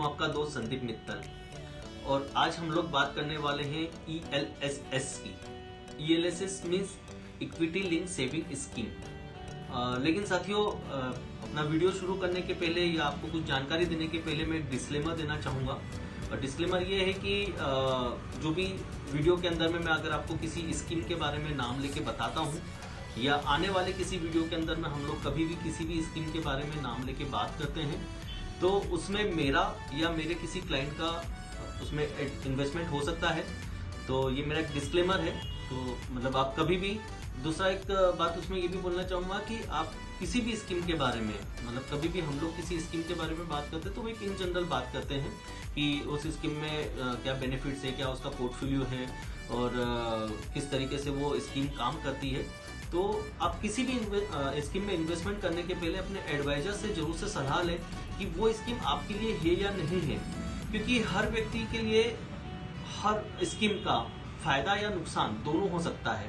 हूं आपका दोस्त संदीप मित्तल और आज हम लोग बात करने वाले हैं ELSS की। ELSS means equity link saving scheme. लेकिन साथियों, अपना वीडियो शुरू करने के पहले या आपको कुछ जानकारी देने के पहले मैं डिस्क्लेमर देना चाहूँगा। और डिस्क्लेमर ये है कि जो भी वीडियो के अंदर में मैं अगर आपको किसी स्कीम के बारे में नाम लेके बताता हूँ या आने वाले किसी वीडियो के अंदर में हम लोग कभी भी किसी भी स्कीम के बारे में नाम लेके बात करते हैं तो उसमें मेरा या मेरे किसी क्लाइंट का उसमें इन्वेस्टमेंट हो सकता है। तो ये मेरा एक डिस्क्लेमर है। तो मतलब आप कभी भी, दूसरा एक बात उसमें ये भी बोलना चाहूँगा कि आप किसी भी स्कीम के बारे में, मतलब कभी भी हम लोग किसी स्कीम के बारे में बात करते हैं तो वो एक इन जनरल बात करते हैं कि उस स्कीम में क्या बेनिफिट्स है, क्या उसका पोर्टफोलियो है और किस तरीके से वो स्कीम काम करती है। तो आप किसी भी स्कीम में इन्वेस्टमेंट करने के पहले अपने एडवाइजर से जरूर से सलाह लें कि वो स्कीम आपके लिए है या नहीं है, क्योंकि हर व्यक्ति के लिए हर स्कीम का फायदा या नुकसान दोनों हो सकता है।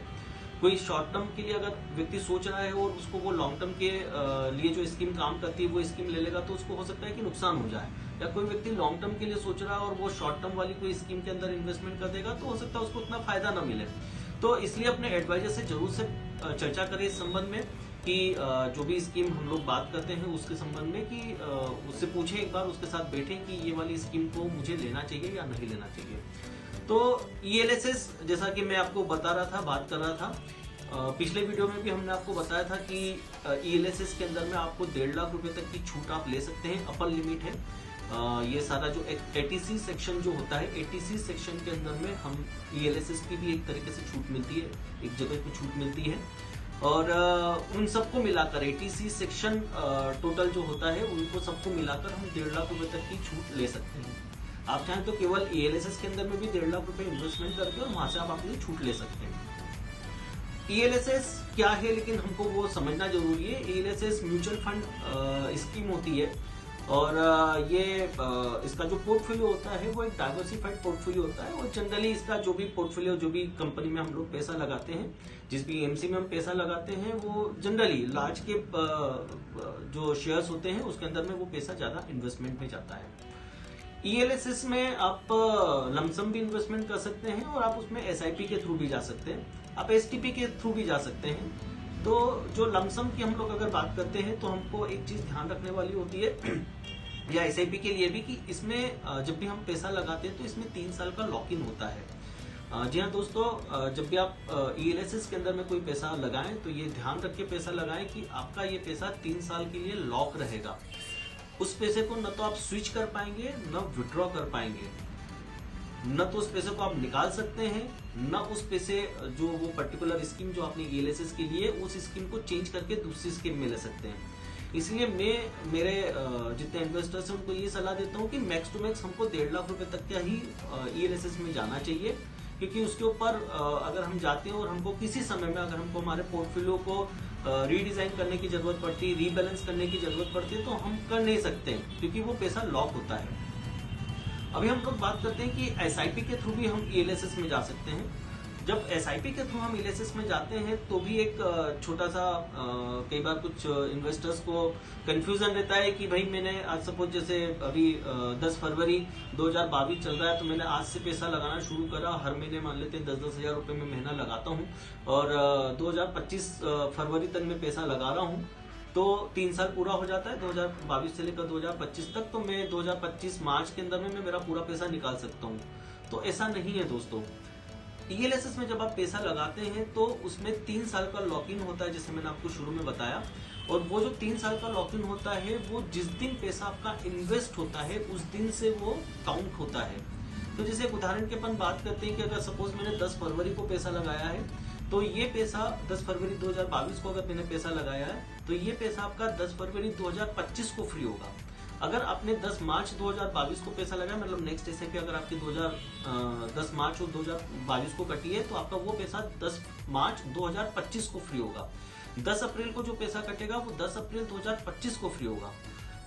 कोई शॉर्ट टर्म के लिए अगर व्यक्ति सोच रहा है और उसको वो लॉन्ग टर्म के लिए जो स्कीम काम करती है वो स्कीम ले लेगा तो उसको हो सकता है कि नुकसान हो जाए, या कोई व्यक्ति लॉन्ग टर्म के लिए सोच रहा है और वो शॉर्ट टर्म वाली कोई स्कीम के अंदर इन्वेस्टमेंट कर देगा तो हो सकता है उसको उतना फायदा ना मिले। तो इसलिए अपने एडवाइजर से जरूर से चर्चा करें इस संबंध में कि जो भी स्कीम हम लोग बात करते हैं उसके संबंध में कि उससे पूछें एक बार, उसके साथ बैठें कि ये वाली स्कीम को मुझे लेना चाहिए या नहीं लेना चाहिए। तो ELSS जैसा कि मैं आपको बता रहा था, बात कर रहा था, पिछले वीडियो में भी हमने आपको बताया था कि ELSS के अंदर में आपको 1.5 लाख रुपए तक की छूट आप ले सकते हैं, अपर लिमिट है। ये सारा जो ATC सेक्शन जो होता है, ATC सेक्शन के अंदर में हम ELSS की भी एक तरीके से छूट मिलती है, एक जगह पे छूट मिलती है। और उन सबको मिलाकर ATC सेक्शन टोटल जो होता है उनको सबको मिलाकर हम 1.5 लाख रुपए तक की छूट ले सकते हैं। आप चाहें तो केवल ELSS के अंदर में भी 1.5 लाख रुपए इन्वेस्टमेंट करके और वहां से आप अपनी छूट ले सकते हैं। ELSS क्या है लेकिन हमको वो समझना जरूरी है। ELSS म्यूचुअल फंड स्कीम होती है और ये इसका जो पोर्टफोलियो होता है वो एक डाइवर्सिफाइड पोर्टफोलियो होता है। और जनरली इसका जो भी पोर्टफोलियो, जो भी कंपनी में हम लोग पैसा लगाते हैं, जिस भी EMC में हम पैसा लगाते हैं, वो जनरली लार्ज के जो शेयर्स होते हैं उसके अंदर में वो पैसा ज्यादा इन्वेस्टमेंट में जाता है। ELSS में आप लमसम भी इन्वेस्टमेंट कर सकते हैं और आप उसमें SIP के थ्रू भी जा सकते हैं, आप STP के थ्रू भी जा सकते हैं। तो जो लमसम की हम लोग अगर बात करते हैं तो हमको एक चीज ध्यान रखने वाली होती है या SIP के लिए भी, कि इसमें जब भी हम पैसा लगाते हैं तो इसमें 3 साल का लॉक इन होता है। जी हाँ दोस्तों, जब भी आप ELSS के अंदर में कोई पैसा लगाएं तो ये ध्यान रख के पैसा लगाएं कि आपका ये पैसा 3 साल के लिए लॉक रहेगा। उस पैसे को न तो आप स्विच कर पाएंगे न विड्रॉ कर पाएंगे, न तो उस पैसे को आप निकाल सकते हैं, न उस पैसे जो वो पर्टिकुलर स्कीम जो आपने ELSS के लिए उस स्कीम को चेंज करके दूसरी स्कीम में ले सकते हैं। इसलिए मैं मेरे जितने इन्वेस्टर्स हैं उनको ये सलाह देता हूँ कि मैक्स टू मैक्स हमको 1.5 लाख रुपए तक का ही ELSS में जाना चाहिए, क्योंकि उसके ऊपर अगर हम जाते हैं और हमको किसी समय में अगर हमको हमारे पोर्टफोलियो को रीडिजाइन करने की जरूरत पड़ती है, रीबैलेंस करने की जरूरत पड़ती है तो हम कर नहीं सकते क्योंकि वो पैसा लॉक होता है। अभी हम लोग बात करते हैं कि SIP के थ्रू भी हम ELSS में जा सकते हैं। जब SIP के थ्रू हम ELSS में जाते हैं तो भी एक छोटा सा कई बार कुछ इन्वेस्टर्स को कंफ्यूजन रहता है कि भाई मैंने आज सपोज जैसे अभी 10 फरवरी 2022 चल रहा है तो मैंने आज से पैसा लगाना शुरू करा, हर महीने मान लेते हैं 10-10 हजार रुपए में महीना लगाता हूँ और 2025 फरवरी तक मैं पैसा लगा रहा हूँ, तो 3 साल पूरा हो जाता है 2022 से लेकर 2025 तक, तो मैं 2025 मार्च के अंदर में मैं मेरा पूरा पैसा निकाल सकता हूँ। तो ऐसा नहीं है दोस्तों। ELSS में जब आप पैसा लगाते हैं तो उसमें 3 साल का लॉक इन होता है, जैसे मैंने आपको शुरू में बताया। और वो जो 3 साल का लॉक इन होता है वो जिस दिन पैसा आपका इन्वेस्ट होता है उस दिन से वो काउंट होता है। तो जैसे एक उदाहरण के अपन बात करते हैं कि अगर सपोज मैंने 10 फरवरी को पैसा लगाया है तो ये पैसा 10 फरवरी 2022 को अगर मैंने पैसा लगाया है तो ये पैसा आपका 10 फरवरी 2025 को फ्री होगा। अगर आपने 10 मार्च 2022 को पैसा लगाया, मतलब नेक्स्ट SIP अगर आपकी 10 मार्च और 2022 को कटी है तो आपका वो पैसा 10 मार्च 2025 को फ्री होगा। 10 अप्रैल को जो पैसा कटेगा वो 10 अप्रैल 2025 को फ्री होगा।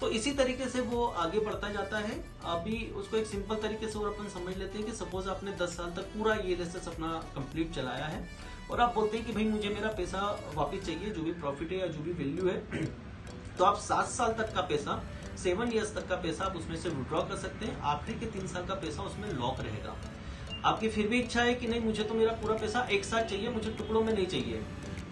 तो इसी तरीके से वो आगे बढ़ता जाता है। अभी उसको एक सिंपल तरीके से और अपन समझ लेते हैं कि सपोज आपने 10 साल तक पूरा ELSS अपना कंप्लीट चलाया है और आप बोलते हैं कि भाई मुझे मेरा पैसा वापस चाहिए, जो भी प्रॉफिट है या जो भी वैल्यू है, तो आप 7 साल तक का पैसा 7 ईयर्स तक का पैसा आप उसमें से विड्रॉ कर सकते हैं। आखिरी के 3 साल का पैसा उसमें लॉक रहेगा। आपकी फिर भी इच्छा है कि नहीं मुझे तो मेरा पूरा पैसा एक साथ चाहिए, मुझे टुकड़ों में नहीं चाहिए,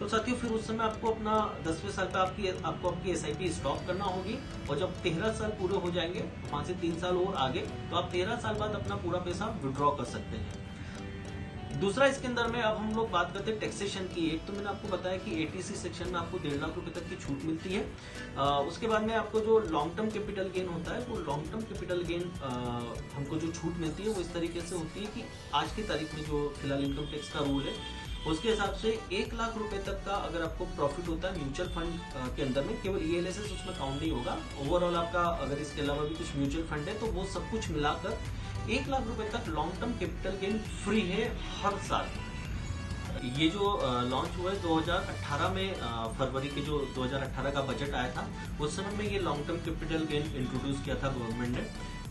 तो साथियों फिर उस समय आपको अपना 10वें साल पे आपको आपकी SIP स्टॉप करना होगी। और जब 13 साल पूरे हो जाएंगे, वहां से 3 साल और आगे, तो आप 13 साल बाद अपना पूरा पैसा विड्रॉ कर सकते हैं। दूसरा, इसके अंदर में अब हम लोग बात करते हैं टैक्सेशन की। एक तो मैंने आपको बताया कि ATC सेक्शन में आपको 1.5 लाख रुपए तक की छूट मिलती है। उसके बाद में आपको जो लॉन्ग टर्म कैपिटल गेन होता है, वो लॉन्ग टर्म कैपिटल गेन हमको जो छूट मिलती है वो इस तरीके से होती है कि आज की तारीख में जो फिलहाल इनकम टैक्स का रूल है उसके हिसाब से 1 लाख रुपए तक का अगर आपको प्रॉफिट होता है म्यूचुअल फंड के अंदर में, केवल ELSS उसमें काउंट नहीं होगा, ओवरऑल आपका अगर इसके अलावा भी कुछ म्यूचुअल फंड है तो वो सब कुछ मिलाकर 1 लाख रुपए तक long term capital gain free है हर साल। ये जो लॉन्च हुआ है 2018 में, फरवरी के जो 2018 का बजट आया था उस समय में ये long term capital gain introduce किया था गवर्नमेंट ने।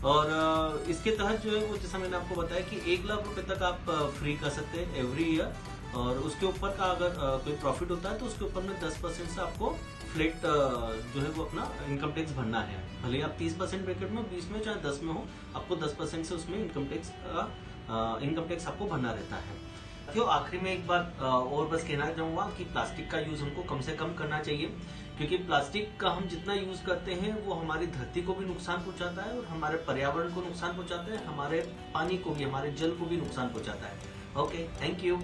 और इसके तहत जो है वो, जैसा मैंने आपको बताया कि 1 लाख रुपए तक आप फ्री कर सकते हैं एवरी ईयर। और उसके ऊपर का अगर कोई प्रॉफिट होता है तो उसके ऊपर में 10% से आपको फ्लैट जो है वो अपना इनकम टैक्स भरना है। भले आप 30% ब्रैकेट में, 20 में, चाहे 10 में हो, आपको 10% से उसमें इनकम टैक्स आपको भरना रहता है। तो आखिरी में एक बात और बस कहना चाहूंगा कि प्लास्टिक का यूज हमको कम से कम करना चाहिए, क्योंकि प्लास्टिक का हम जितना यूज करते हैं वो हमारी धरती को भी नुकसान पहुंचाता है और हमारे पर्यावरण को नुकसान पहुंचाता है, हमारे पानी को भी, हमारे जल को भी नुकसान पहुंचाता है। Okay, thank you.